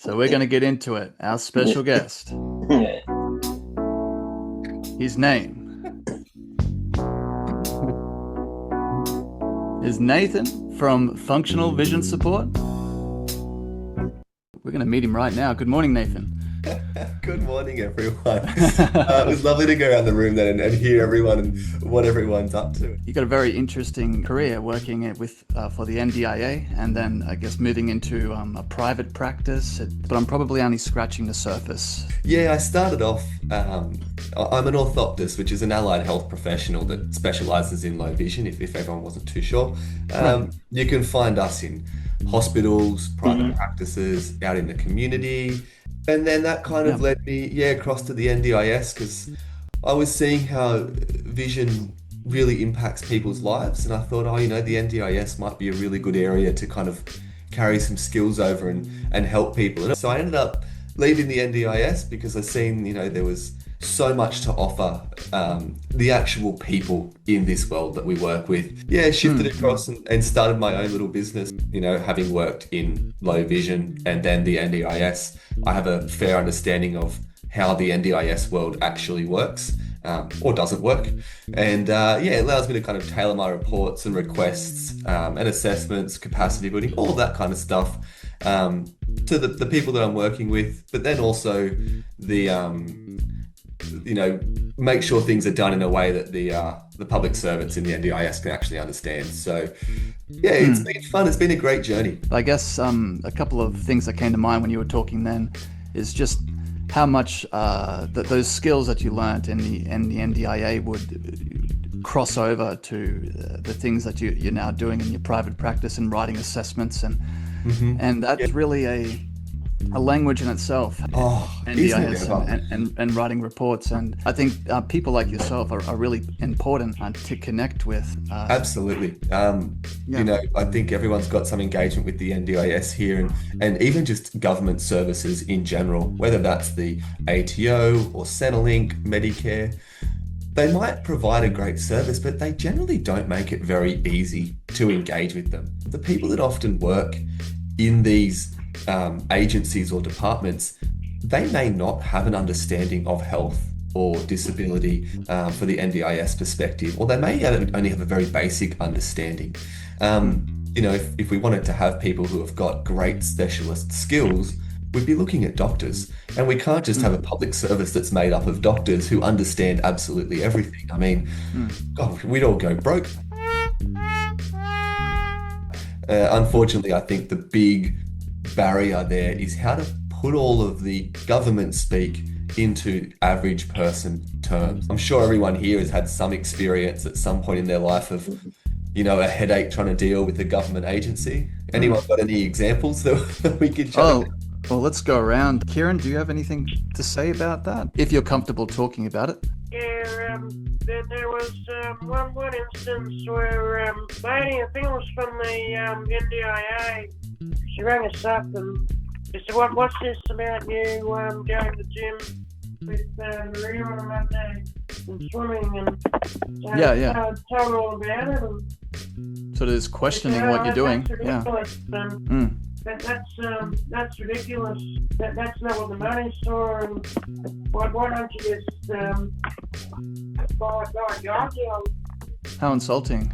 So we're going to get into it. Our special guest, Yeah. his name is Nathan from Functional Vision Support. We're going to meet him right now. Good morning, Nathan. Good morning, everyone. It was lovely to go around the room then and hear everyone and what everyone's up to. You got a very interesting career working with for the NDIA, and then I guess moving into a private practice. But I'm probably only scratching the surface. Yeah, I started off, I'm an orthoptist, which is an allied health professional that specializes in low vision, if everyone wasn't too sure. Right. You can find us in hospitals, private practices, out in the community. And then that kind Yeah. of led me, across to the NDIS because I was seeing how vision really impacts people's lives. And I thought, the NDIS might be a really good area to kind of carry some skills over and help people. And so I ended up leaving the NDIS because I seen, there was so much to offer the actual people in this world that we work with. Yeah, shifted across and started my own little business, having worked in low vision and then the NDIS. I have a fair understanding of how the NDIS world actually works or doesn't work. And it allows me to kind of tailor my reports and requests and assessments, capacity building, all of that kind of stuff to the people that I'm working with, but then also make sure things are done in a way that the public servants in the NDIS can actually understand. So, yeah, it's been fun. It's been a great journey. I guess a couple of things that came to mind when you were talking then is just how much those skills that you learnt in the NDIA would cross over to the things that you're now doing in your private practice and writing assessments and that's really a language in itself. Isn't it NDIS ever? and writing reports, and I think people like yourself are really important to connect with. Absolutely. I think everyone's got some engagement with the NDIS here and even just government services in general, whether that's the ATO or Centrelink, Medicare. They might provide a great service, but they generally don't make it very easy to engage with them. The people that often work in these agencies or departments, they may not have an understanding of health or disability for the NDIS perspective, or they may only have a very basic understanding. If we wanted to have people who have got great specialist skills, we'd be looking at doctors, and we can't just have a public service that's made up of doctors who understand absolutely everything. I mean, God, we'd all go broke. Unfortunately, I think the big barrier there is how to put all of the government speak into average person terms. I'm sure everyone here has had some experience at some point in their life of, a headache trying to deal with a government agency. Anyone got any examples that we could chat about? Well, let's go around. Kieran, do you have anything to say about that? If you're comfortable talking about it. Yeah, there was one instance where lady, I think it was from the NDIA, she rang us up and she said, what's this about you going to the gym with Maria on a Monday and swimming? And so Yeah. I told her all about it. And So there's questioning she said, what you're doing. That's Yeah. ridiculous. That's ridiculous. That's not what the money's for. And why don't you just buy a guide dog? How insulting.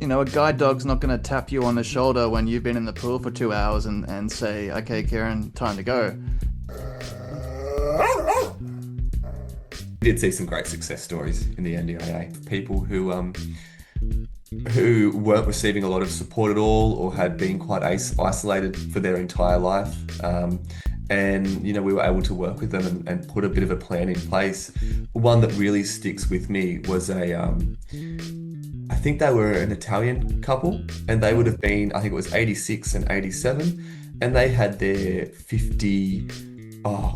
A guide dog's not going to tap you on the shoulder when you've been in the pool for 2 hours and say, okay, Kieran, time to go. We did see some great success stories in the NDIA. People who weren't receiving a lot of support at all or had been quite isolated for their entire life. We were able to work with them and put a bit of a plan in place. One that really sticks with me was I think they were an Italian couple, and they would have been, I think it was 86 and 87, and they had their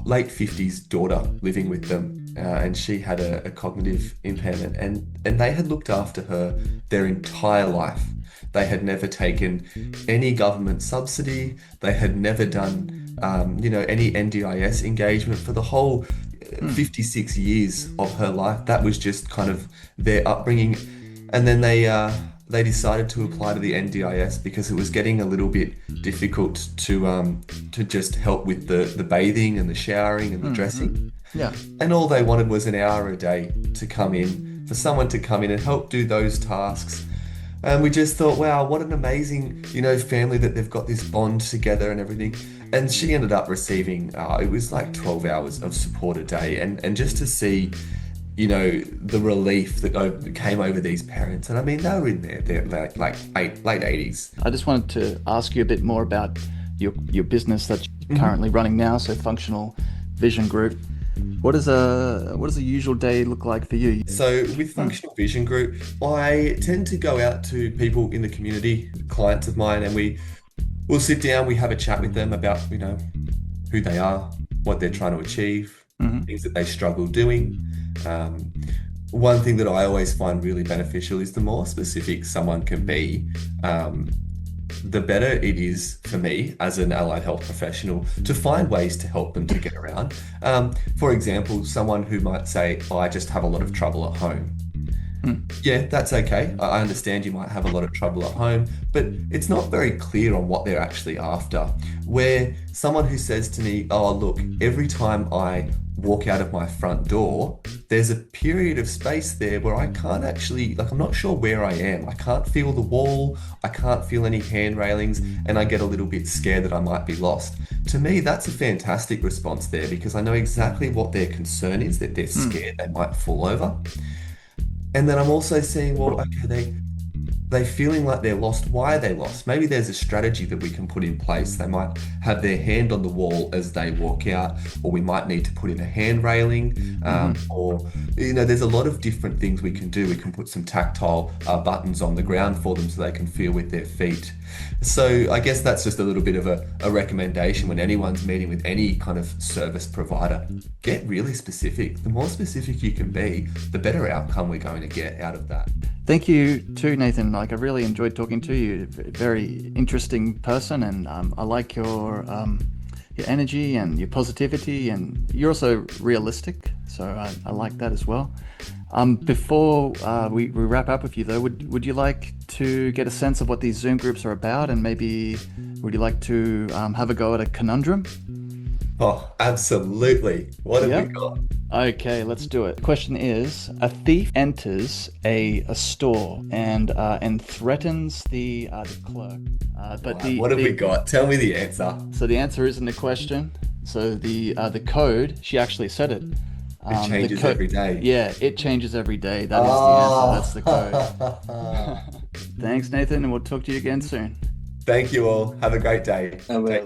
late 50s daughter living with them. And she had a cognitive impairment, and they had looked after her their entire life. They had never taken any government subsidy. They had never done, any NDIS engagement for the whole 56 years of her life. That was just kind of their upbringing. And then they they decided to apply to the NDIS because it was getting a little bit difficult to just help with the bathing and the showering and the dressing. Yeah. And all they wanted was an hour a day to come in, for someone to come in and help do those tasks. And we just thought, wow, what an amazing, family that they've got this bond together and everything. And she ended up receiving, it was like 12 hours of support a day. And just to see, the relief that came over these parents. And I mean, they were in they're like late 80s. I just wanted to ask you a bit more about your business that you're currently running now, so Functional Vision Group. What does a usual day look like for you? So with Functional Vision Group, I tend to go out to people in the community, clients of mine, and we'll sit down, we have a chat with them about, who they are, what they're trying to achieve, things that they struggle doing. One thing that I always find really beneficial is the more specific someone can be, the better it is for me as an allied health professional to find ways to help them to get around. For example, someone who might say, I just have a lot of trouble at home. Yeah, that's okay. I understand you might have a lot of trouble at home, but it's not very clear on what they're actually after. Where someone who says to me, oh, look, every time I walk out of my front door, there's a period of space there where I can't actually, I'm not sure where I am. I can't feel the wall, I can't feel any hand railings, and I get a little bit scared that I might be lost. To me, that's a fantastic response there because I know exactly what their concern is, that they're scared they might fall over. And then I'm also seeing, well, okay, they feeling like they're lost. Why are they lost? Maybe there's a strategy that we can put in place. They might have their hand on the wall as they walk out, or we might need to put in a hand railing, or, there's a lot of different things we can do. We can put some tactile buttons on the ground for them so they can feel with their feet. So I guess that's just a little bit of a recommendation when anyone's meeting with any kind of service provider. Get really specific. The more specific you can be, the better outcome we're going to get out of that. Thank you too, Nathan. I really enjoyed talking to you. Very interesting person, and I like your energy and your positivity, and you're also realistic. So I like that as well. Before we wrap up with you, though, would you like to get a sense of what these Zoom groups are about, and maybe would you like to have a go at a conundrum? Oh, absolutely. What have we got? Okay, let's do it. The question is, a thief enters a store and threatens the clerk. What have we got? Tell me the answer. So the answer isn't the question. So the code, she actually said it. It changes every day. Yeah, it changes every day. That is the answer. That's the code. Thanks, Nathan, and we'll talk to you again soon. Thank you all. Have a great day. I will. We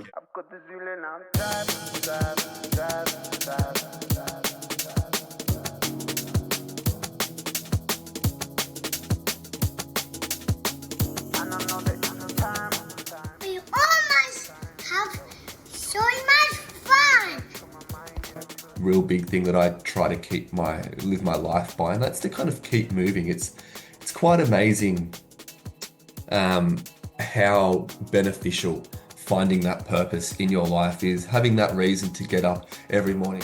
almost have so much fun. Real big thing that I try to live my life by, and that's to kind of keep moving. It's quite amazing how beneficial finding that purpose in your life is, having that reason to get up every morning.